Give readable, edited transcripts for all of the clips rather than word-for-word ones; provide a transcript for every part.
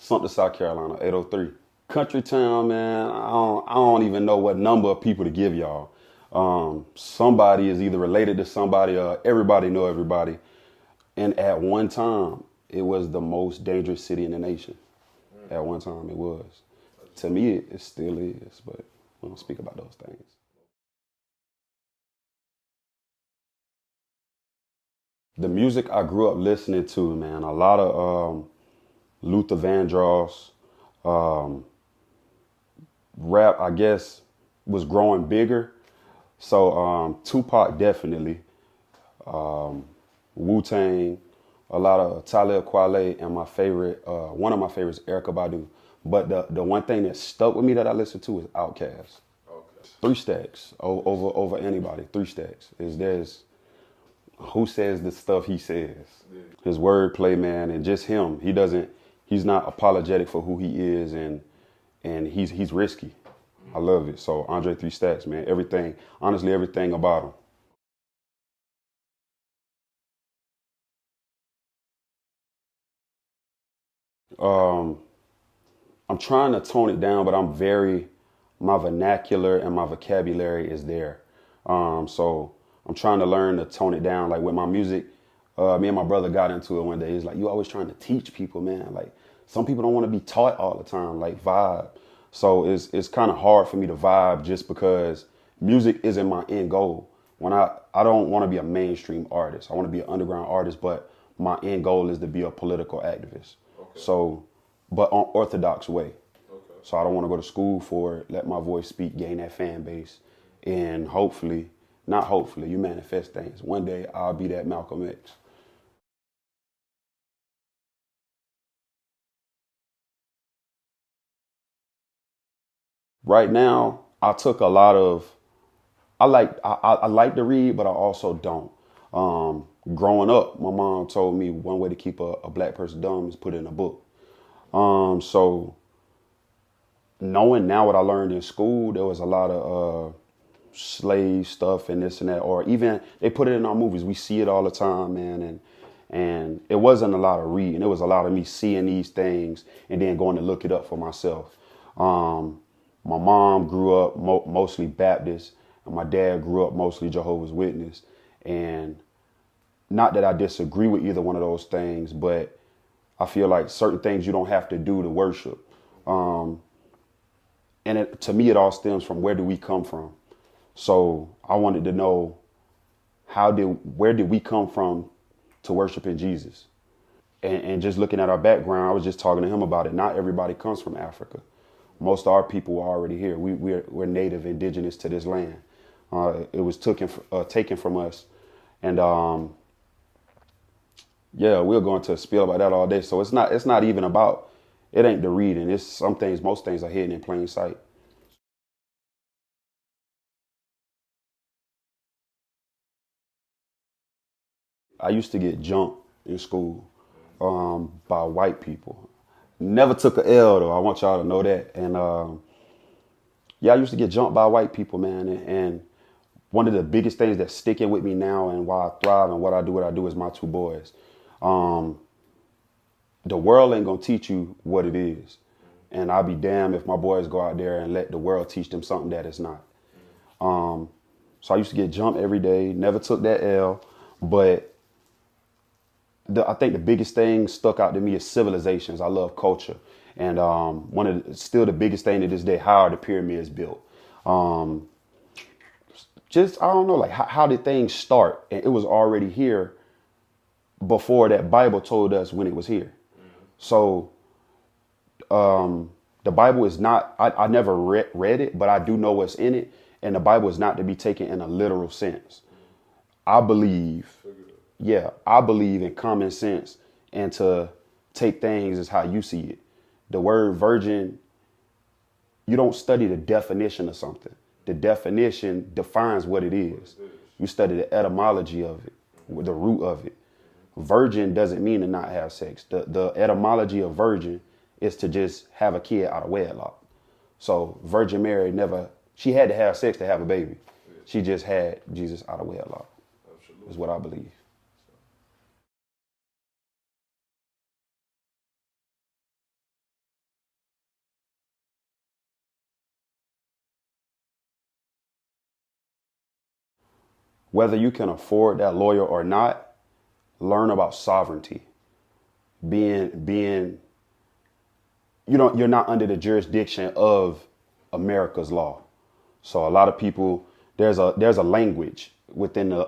Sumter, South Carolina, 803. Country town, man. I don't even know what number of people to give y'all. Somebody is either related to somebody or everybody know everybody. And at one time, it was the most dangerous city in the nation. At one time, it was. To me, it still is, but we don't speak about those things. The music I grew up listening to, man, a lot of Luther Vandross, um, rap, I guess, was growing bigger. So Tupac definitely, Wu Tang, a lot of Talib Kweli, and my favorite, one of my favorites, Erykah Badu. But the one thing that stuck with me that I listened to is Outkast. Three Stacks over anybody. Three Stacks is there's who says the stuff he says. His wordplay, man, and just him. He's not apologetic for who he is, and he's risky. I love it. So Andre Three Stacks, man, everything, honestly, everything about him. I'm trying to tone it down, but my vernacular and my vocabulary is there. So I'm trying to learn to tone it down. Like with my music, me and my brother got into it one day. He's like, you always trying to teach people, man. Like some people don't want to be taught all the time, like vibe. So it's kind of hard for me to vibe just because music isn't my end goal. I don't want to be a mainstream artist. I want to be an underground artist, but my end goal is to be a political activist. Okay. So, but on orthodox way. Okay. So I don't want to go to school for it, let my voice speak, gain that fan base, and hopefully, not hopefully, you manifest things. One day I'll be that Malcolm X. Right now, I took a lot of I like to read, but I also don't. Growing up, my mom told me one way to keep a black person dumb is put it in a book. So knowing now what I learned in school, there was a lot of slave stuff and this and that, or even they put it in our movies. We see it all the time, man, and it wasn't a lot of reading. It was a lot of me seeing these things and then going to look it up for myself. My mom grew up mostly Baptist, and my dad grew up mostly Jehovah's Witness. And not that I disagree with either one of those things, but I feel like certain things you don't have to do to worship. And to me, it all stems from where do we come from. So I wanted to know where did we come from to worship in Jesus? And just looking at our background, I was just talking to him about it. Not everybody comes from Africa. Most of our people are already here. We're native, indigenous to this land. It was taken from us. And yeah, we'll go into a spiel about that all day. So it's not even about, it ain't the reading. It's some things, most things are hidden in plain sight. I used to get jumped in school by white people. Never took a L though. I want y'all to know that. And yeah, I used to get jumped by white people, man. And one of the biggest things that's sticking with me now and why I thrive and what I do is my two boys. Um, the world ain't gonna teach you what it is. And I'll be damned if my boys go out there and let the world teach them something that it's not. So I used to get jumped every day, never took that L, but I think the biggest thing stuck out to me is civilizations. I love culture. And still the biggest thing to this day, how are the pyramids built? Um, just, I don't know, like how did things start? And it was already here before that Bible told us when it was here. So the Bible is not, I never read it, but I do know what's in it. And the Bible is not to be taken in a literal sense. I believe, yeah, I believe in common sense and to take things as how you see it. The word virgin, you don't study the definition of something. The definition defines what it is. You study the etymology of it, the root of it. Virgin doesn't mean to not have sex. The etymology of virgin is to just have a kid out of wedlock. So Virgin Mary she had to have sex to have a baby. She just had Jesus out of wedlock, is what I believe. Whether you can afford that lawyer or not, learn about sovereignty. Being you're not under the jurisdiction of America's law. So a lot of people, there's a language within the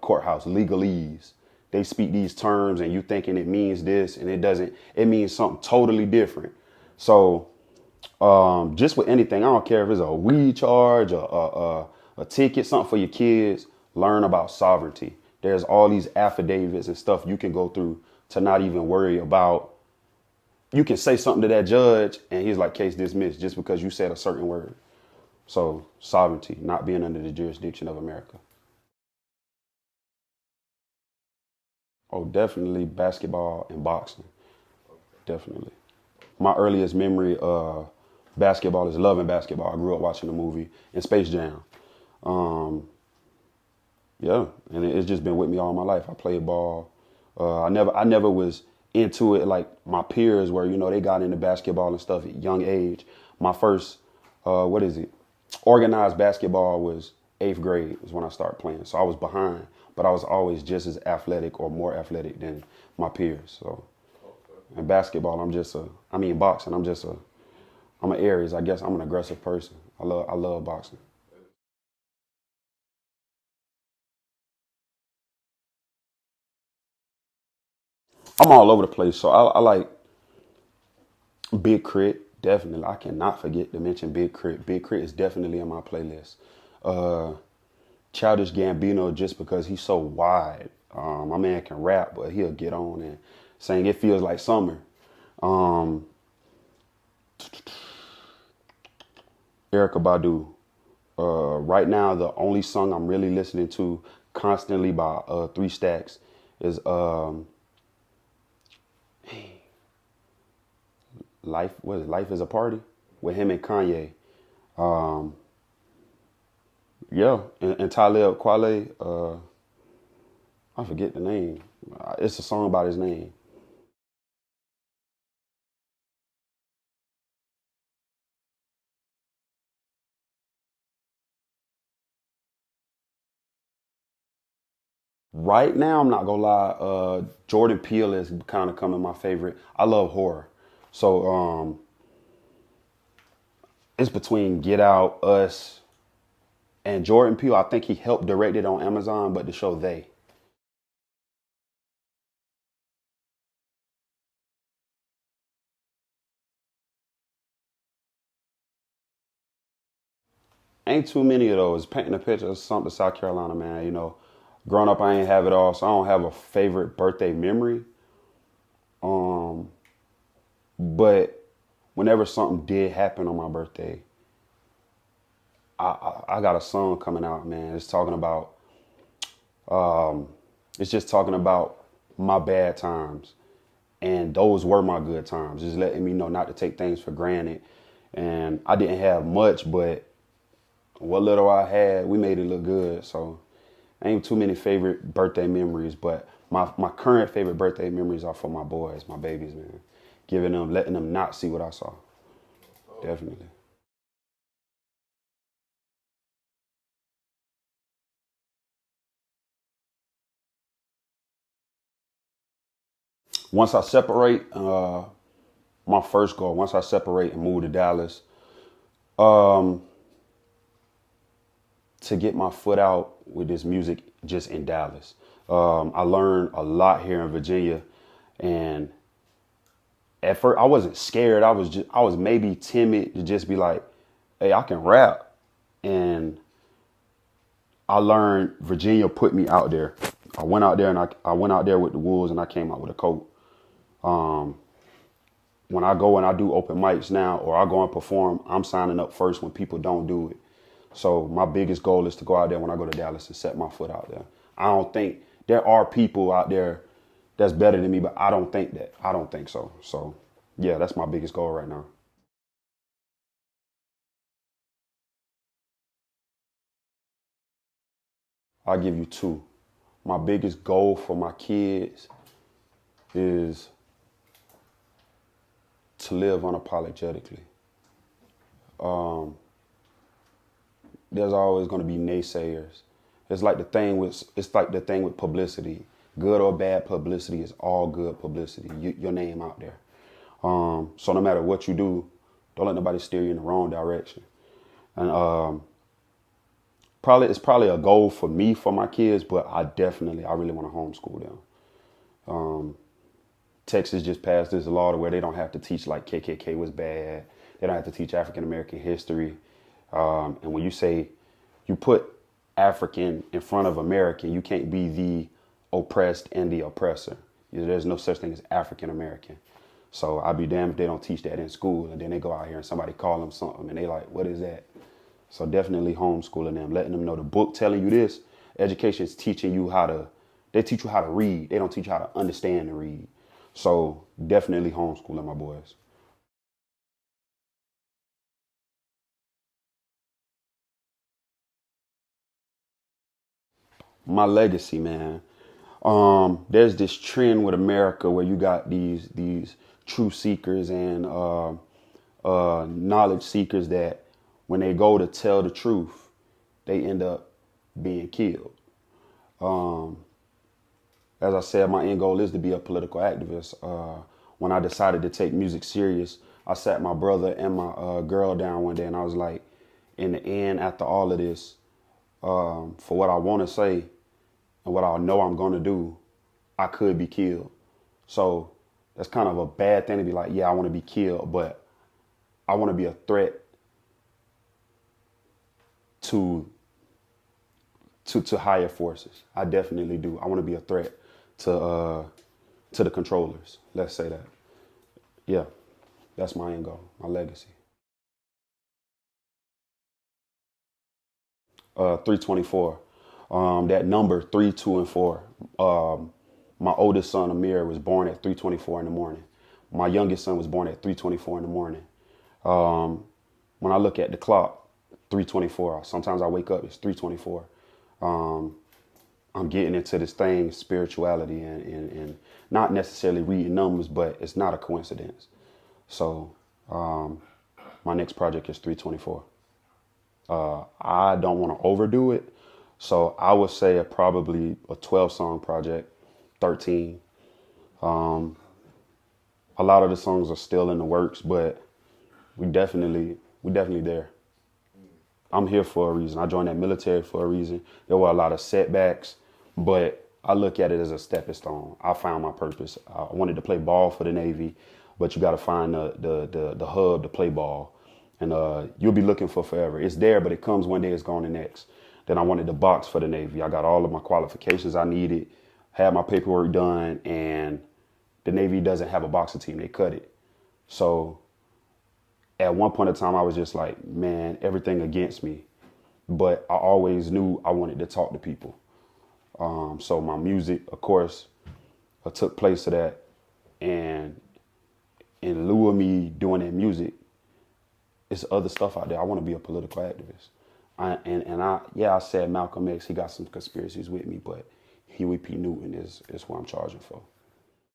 courthouse, legalese. They speak these terms and you thinking it means this and it doesn't. It means something totally different. So just with anything, I don't care if it's a weed charge, a ticket, something for your kids, learn about sovereignty. There's all these affidavits and stuff you can go through to not even worry about. You can say something to that judge and he's like, case dismissed just because you said a certain word. So sovereignty, not being under the jurisdiction of America. Oh, definitely basketball and boxing. Definitely. My earliest memory of basketball is loving basketball. I grew up watching the movie and Space Jam. Yeah, and it's just been with me all my life. I played ball. I never was into it like my peers were. They got into basketball and stuff at a young age. My first, what is it? Organized basketball was eighth grade is when I started playing. So I was behind, but I was always just as athletic or more athletic than my peers. So in basketball, boxing, I'm an Aries. I guess I'm an aggressive person. I love boxing. I'm all over the place. So I like Big Crit. Definitely. I cannot forget to mention Big Crit. Big Crit is definitely in my playlist. Uh, Childish Gambino, just because he's so wide. My man can rap, but he'll get on and sing It Feels Like Summer. Um, Erica Badu. Right now, the only song I'm really listening to constantly by Three Stacks is Life. What is it? Life is a Party with him and Kanye. Um, yeah, and Talib Kweli. I forget the name. It's a song about his name. Right now, I'm not gonna lie. Jordan Peele is kind of coming my favorite. I love horror, so it's between Get Out, Us, and Jordan Peele. I think he helped direct it on Amazon, but the show They ain't too many of those. Painting a picture of something, South Carolina, man. Growing up, I ain't have it all, so I don't have a favorite birthday memory. Um, but whenever something did happen on my birthday, I got a song coming out, man. It's just talking about my bad times, and those were my good times. Just letting me know not to take things for granted. And I didn't have much, but what little I had, we made it look good. So ain't too many favorite birthday memories, but my current favorite birthday memories are for my boys, my babies, man. Letting them not see what I saw. Definitely. Once I separate, my first goal, once I separate and move to Dallas, um, to get my foot out with this music just in Dallas. I learned a lot here in Virginia, and at first I wasn't scared. I was maybe timid to just be like, "Hey, I can rap," and I learned Virginia put me out there. I went out there and I went out there with the wolves and I came out with a coat. When I go and I do open mics now or I go and perform, I'm signing up first when people don't do it. So my biggest goal is to go out there when I go to Dallas and set my foot out there. I don't think there are people out there that's better than me, but I don't think that. I don't think so. So yeah, that's my biggest goal right now. I'll give you two. My biggest goal for my kids is to live unapologetically. There's always going to be naysayers, It's like the thing with publicity. Good or bad publicity is all good publicity. Your name out there. So no matter what you do, don't let nobody steer you in the wrong direction. And it's probably a goal for me for my kids, but I really want to homeschool them. Texas just passed this law to where they don't have to teach like KKK was bad. They don't have to teach African American history. And when you put African in front of American, you can't be the oppressed and the oppressor. There's no such thing as African American. So I'd be damned if they don't teach that in school, and then they go out here and somebody call them something and they like, what is that? So definitely homeschooling them, letting them know the book telling you this. Education is teaching you they teach you how to read. They don't teach you how to understand and read. So definitely homeschooling my boys. My legacy, man. There's this trend with America where you got these truth seekers and knowledge seekers that when they go to tell the truth, they end up being killed. As I said, my end goal is to be a political activist. When I decided to take music serious, I sat my brother and my girl down one day and I was like, in the end, after all of this, for what I want to say and what I know I'm going to do, I could be killed. So that's kind of a bad thing to be like, yeah, I want to be killed, but I want to be a threat to higher forces. I definitely do. I want to be a threat to the controllers. Let's say that. Yeah, that's my end goal, my legacy. 324. That number 3, 2, and 4. My oldest son Amir was born at 3:24 in the morning. My youngest son was born at 3:24 in the morning. When I look at the clock, 3:24. Sometimes I wake up, it's 3:24. I'm getting into this thing, spirituality, and not necessarily reading numbers, but it's not a coincidence. So my next project is 324. I don't want to overdo it, so I would say probably a 12-song project, 13. A lot of the songs are still in the works, but we definitely there. I'm here for a reason. I joined that military for a reason. There were a lot of setbacks, but I look at it as a stepping stone. I found my purpose. I wanted to play ball for the Navy, but you got to find the hub to play ball, and you'll be looking for forever. It's there, but it comes one day, it's gone the next. Then I wanted to box for the Navy. I got all of my qualifications I needed, had my paperwork done, and the Navy doesn't have a boxing team. They cut it. So at one point in time, I was just like, man, everything against me. But I always knew I wanted to talk to people. So my music, of course, took place of that. And in lieu of me doing that music, it's other stuff out there. I want to be a political activist. I said Malcolm X, he got some conspiracies with me, but Huey P. Newton is what I'm charging for.